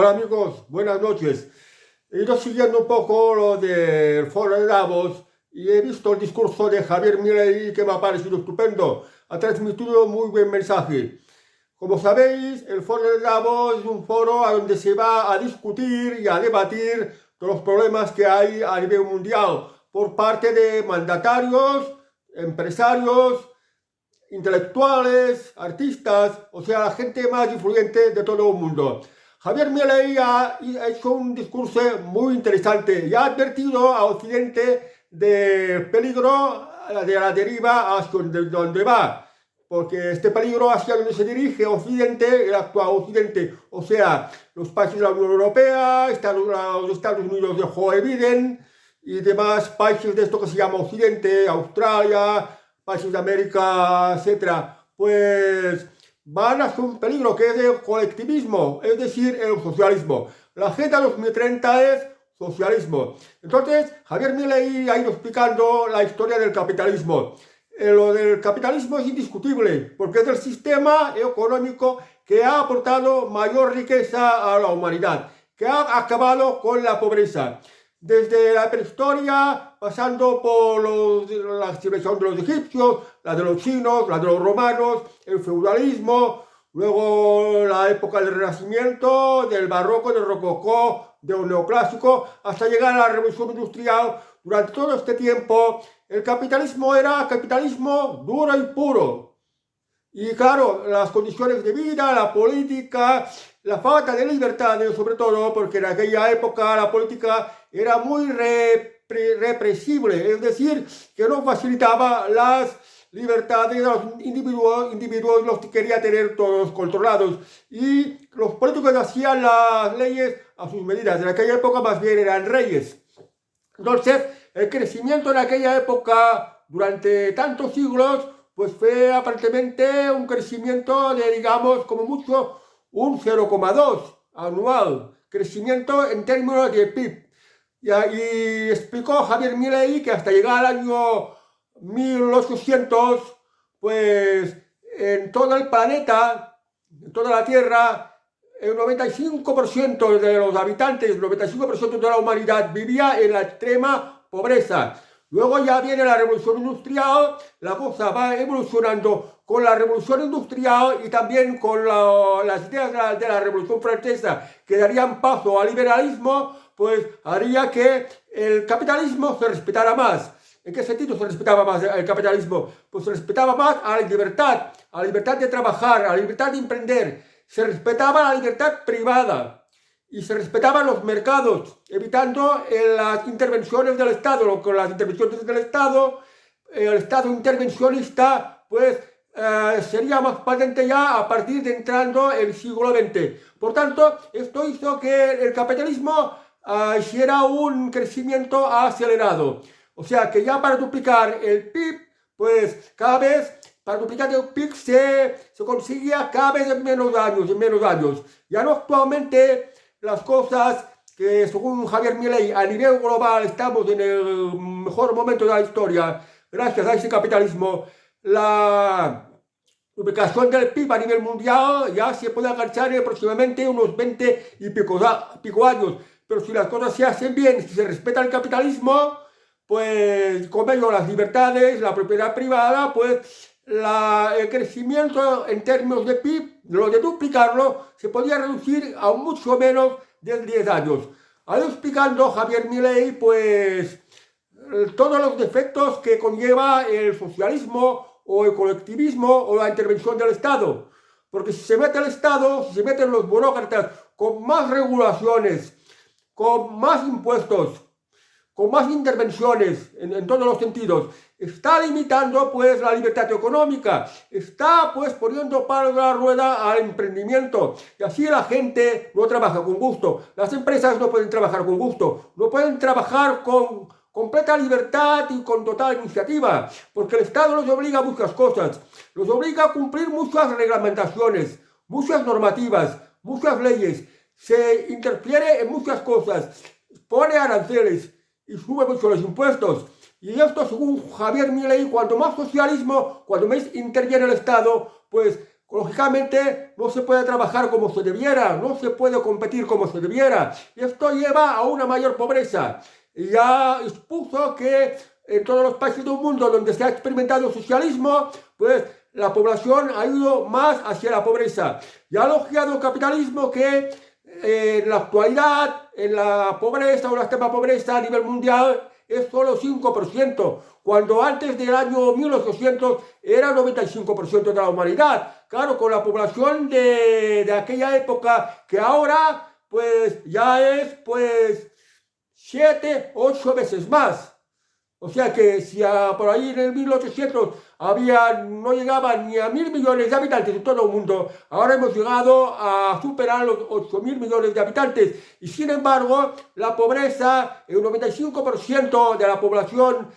Hola amigos, buenas noches. He ido siguiendo un poco lo del foro de Davos y he visto el discurso de Javier Milei que me ha parecido estupendo. Ha transmitido muy buen mensaje. Como sabéis, el foro de Davos es un foro a donde se va a discutir y a debatir todos los problemas que hay a nivel mundial por parte de mandatarios, empresarios, intelectuales, artistas, o sea, la gente más influyente de todo el mundo. Javier Milei ha hecho un discurso muy interesante y ha advertido a Occidente del peligro de la deriva hacia donde va, porque este peligro hacia donde se dirige Occidente, el actual Occidente, o sea, los países de la Unión Europea, los Estados Unidos de Joe Biden y demás países de esto que se llama Occidente, Australia, países de América, etcétera, pues van hacia un peligro que es el colectivismo, es decir, el socialismo. La Agenda 2030 es socialismo. Entonces, Javier Milei ha ido explicando la historia del capitalismo. Lo del capitalismo es indiscutible, porque es el sistema económico que ha aportado mayor riqueza a la humanidad, que ha acabado con la pobreza. Desde la prehistoria, pasando por la civilización de los egipcios, la de los chinos, la de los romanos, el feudalismo, luego la época del Renacimiento, del Barroco, del Rococó, del Neoclásico, hasta llegar a la Revolución Industrial. Durante todo este tiempo, el capitalismo era capitalismo duro y puro. Y claro, las condiciones de vida, la política, la falta de libertades, sobre todo, porque en aquella época la política era muy represible, es decir, que no facilitaba las libertades de los individuos los que quería tener todos controlados. Y los políticos hacían las leyes a sus medidas. En aquella época más bien eran reyes. Entonces, el crecimiento en aquella época, durante tantos siglos, pues fue aparentemente un crecimiento de, digamos, como mucho, un 0,2 anual. Crecimiento en términos de PIB. Y explicó Javier Milei que hasta llegar al año 1800, pues en todo el planeta, en toda la Tierra, el 95% de los habitantes, el 95% de la humanidad vivía en la extrema pobreza. Luego ya viene la revolución industrial, la cosa va evolucionando con la revolución industrial y también con las ideas de la revolución francesa que darían paso al liberalismo, pues haría que el capitalismo se respetara más. ¿En qué sentido se respetaba más el capitalismo? Pues se respetaba más a la libertad de trabajar, a la libertad de emprender, se respetaba la libertad privada y se respetaban los mercados, evitando las intervenciones del Estado. Con las intervenciones del Estado, el Estado intervencionista, pues sería más patente ya a partir de entrando el siglo XX. Por tanto, esto hizo que el capitalismo hiciera un crecimiento acelerado. O sea que ya para duplicar el PIB, pues cada vez, para duplicar el PIB se conseguía cada vez en menos años. Ya no actualmente las cosas que según Javier Milei a nivel global estamos en el mejor momento de la historia, gracias a ese capitalismo, la duplicación del PIB a nivel mundial ya se puede alcanzar en aproximadamente unos 20 y pico años. Pero si las cosas se hacen bien, si se respeta el capitalismo, pues con ello las libertades, la propiedad privada, pues el crecimiento en términos de PIB, lo de duplicarlo, se podía reducir a mucho menos de 10 años. Ha ido explicando Javier Milei, pues, todos los defectos que conlleva el socialismo o el colectivismo o la intervención del Estado. Porque si se mete el Estado, si se meten los burócratas con más regulaciones, con más impuestos, con más intervenciones en todos los sentidos, está limitando pues la libertad económica, está pues poniendo palos a la rueda al emprendimiento y así la gente no trabaja con gusto, las empresas no pueden trabajar con gusto, no pueden trabajar con completa libertad y con total iniciativa, porque el Estado los obliga a muchas cosas, los obliga a cumplir muchas reglamentaciones, muchas normativas, muchas leyes, se interfiere en muchas cosas, pone aranceles y sube mucho los impuestos. Y esto, según Javier Milei, cuanto más socialismo, cuanto más interviene el Estado, pues lógicamente no se puede trabajar como se debiera, no se puede competir como se debiera. Y esto lleva a una mayor pobreza. Y ya expuso que en todos los países del mundo donde se ha experimentado el socialismo, pues la población ha ido más hacia la pobreza. Y ha elogiado el capitalismo que en la actualidad, en la pobreza o la extrema pobreza a nivel mundial es solo 5%, cuando antes del año 1800 era 95% de la humanidad. Claro, con la población de aquella época, que ahora pues ya es pues 7, 8 veces más. O sea que si por ahí en el 1800 no llegaban ni a 1.000 millones de habitantes en todo el mundo, ahora hemos llegado a superar los 8.000 millones de habitantes. Y sin embargo, la pobreza, el 95% de la población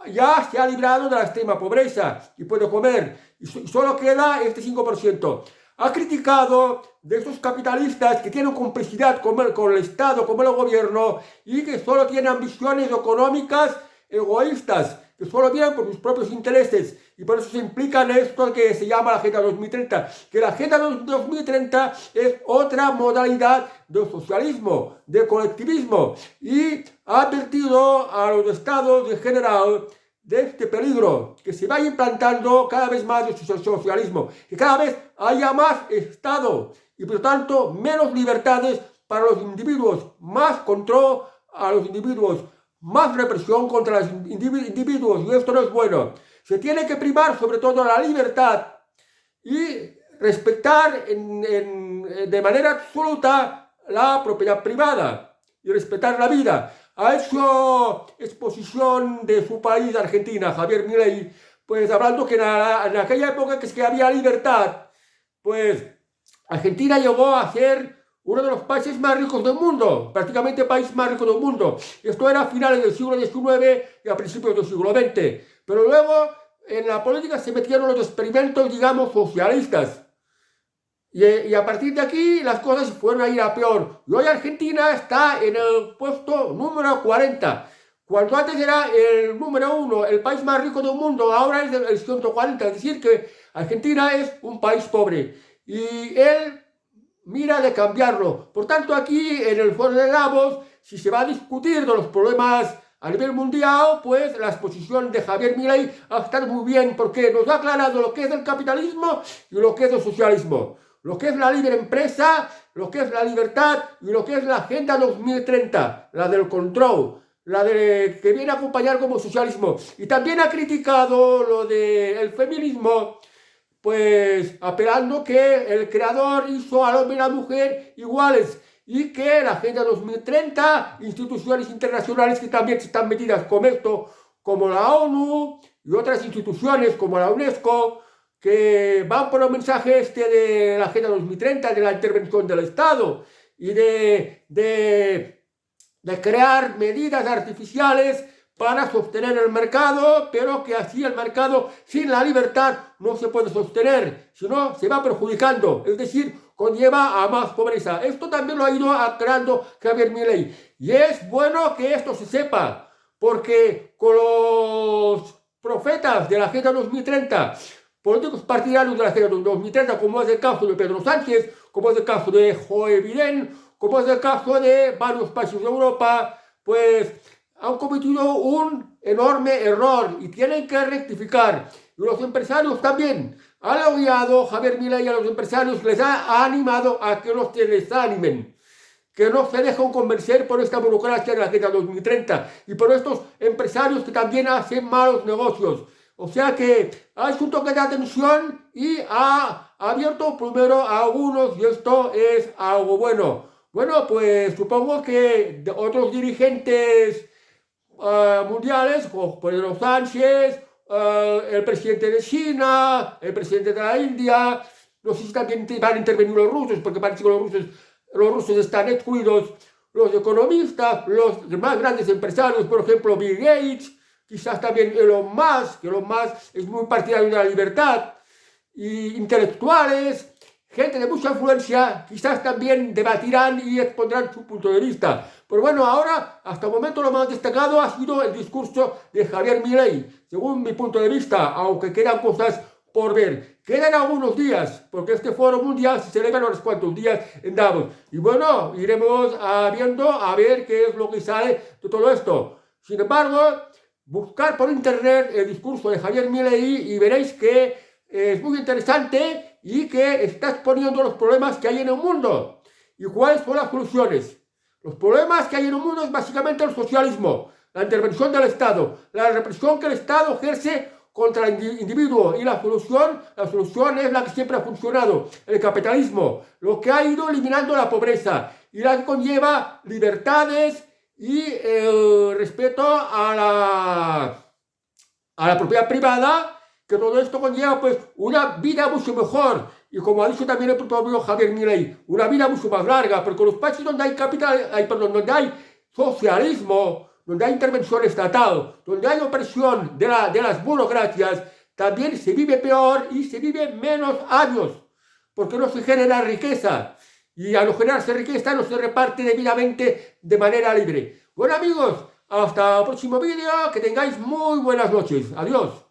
ya se ha librado de la extrema pobreza y puede comer. Y solo queda este 5%. Ha criticado de esos capitalistas que tienen complicidad con el Estado, con el gobierno, y que solo tienen ambiciones económicas egoístas, que solo miran por sus propios intereses, y por eso se implica en esto que se llama la Agenda 2030, que la Agenda 2030 es otra modalidad de socialismo, de colectivismo, y ha advertido a los estados en general de este peligro, que se vaya implantando cada vez más el socialismo, que cada vez haya más Estado y por lo tanto menos libertades para los individuos, más control a los individuos, más represión contra los individuos, y esto no es bueno. Se tiene que primar sobre todo la libertad y respetar de manera absoluta la propiedad privada y respetar la vida. Ha hecho exposición de su país, Argentina, Javier Milei, pues hablando que en aquella época que es que había libertad, pues Argentina llegó a ser uno de los países más ricos del mundo, prácticamente el país más rico del mundo. Esto era a finales del siglo XIX y a principios del siglo XX. Pero luego en la política se metieron los experimentos, digamos, socialistas. Y a partir de aquí las cosas fueron a ir a peor. Y hoy Argentina está en el puesto número 40. Cuando antes era el número 1, el país más rico del mundo, ahora es el 140. Es decir, que Argentina es un país pobre. Y él mira de cambiarlo. Por tanto, aquí en el foro de Davos, si se va a discutir de los problemas a nivel mundial, pues la exposición de Javier Milei va a estar muy bien, porque nos ha aclarado lo que es el capitalismo y lo que es el socialismo, lo que es la libre empresa, lo que es la libertad y lo que es la Agenda 2030, la del control, que viene a acompañar como socialismo. Y también ha criticado lo del feminismo, pues apelando que el creador hizo al hombre y a la mujer iguales, y que la Agenda 2030, instituciones internacionales que también están metidas con esto, como la ONU y otras instituciones como la UNESCO, que van por el mensaje este de la Agenda 2030, de la intervención del Estado y de crear medidas artificiales para sostener el mercado, pero que así el mercado sin la libertad no se puede sostener, sino se va perjudicando, es decir, conlleva a más pobreza. Esto también lo ha ido aclarando Javier Milei. Y es bueno que esto se sepa, porque con los profetas de la Agenda 2030, políticos partidarios de la Agenda 2030, como es el caso de Pedro Sánchez, como es el caso de Joe Biden, como es el caso de varios países de Europa, pues han cometido un enorme error y tienen que rectificar. Y los empresarios también. Han elogiado Javier Milei a los empresarios, les ha animado a que no se desanimen, que no se dejen convencer por esta burocracia de la Agenda 2030 y por estos empresarios que también hacen malos negocios. O sea que ha hecho un toque de atención y ha abierto primero a algunos, y esto es algo bueno. Bueno, pues supongo que otros dirigentes mundiales, como Pedro Sánchez, el presidente de China, el presidente de la India, no sé si también van a intervenir los rusos, porque parece que los rusos están excluidos, los economistas, los más grandes empresarios, por ejemplo, Bill Gates, quizás también Elon Musk, que Elon Musk es muy partidario de la libertad, y intelectuales, gente de mucha influencia, quizás también debatirán y expondrán su punto de vista. Pero bueno, ahora, hasta el momento lo más destacado ha sido el discurso de Javier Milei, según mi punto de vista, aunque quedan cosas por ver. Quedan algunos días, porque este foro mundial se celebra unos cuantos días en Davos. Y bueno, iremos viendo a ver qué es lo que sale de todo esto. Sin embargo, buscar por internet el discurso de Javier Milei y veréis que es muy interesante y que está exponiendo los problemas que hay en el mundo. ¿Y cuáles son las soluciones? Los problemas que hay en el mundo es básicamente el socialismo, la intervención del Estado, la represión que el Estado ejerce contra el individuo, y la solución es la que siempre ha funcionado, el capitalismo, lo que ha ido eliminando la pobreza y la que conlleva libertades y el respeto a la propiedad privada, que todo esto conlleva pues una vida mucho mejor, y como ha dicho también el propio Javier Milei, una vida mucho más larga, porque los países donde hay donde hay socialismo, donde hay intervención estatal, donde hay opresión de las burocracias, también se vive peor y se vive menos años, porque no se genera riqueza, y al no generarse riqueza no se reparte debidamente de manera libre. Bueno amigos, hasta el próximo vídeo, que tengáis muy buenas noches. Adiós.